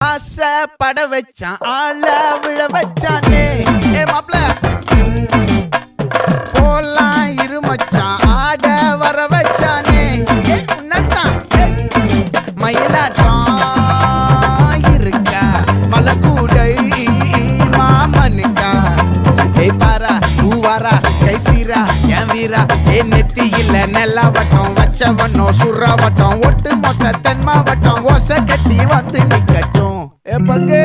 ஆசை பட வச்சான் ஆள விழ வச்சானே ஏ மாப்ள போலாம் இருமச்சான் ஆட வர வச்சானே ஏ உன்னத்தான் மயிலாட்டம் இருக்கா மலக்கூடை மாமனுக்கா ஏ பாரா பூவாரா கைசீரா என் வீரா ஏ நெத்தி இல்ல நெல்லா வட்டம் வச்சவனோ சுறா வட்டம் ஒட்டு மொத்த தென் மாவட்டம் ஓசை கட்டி வந்து நிக்கட்டும் ஏ பங்கே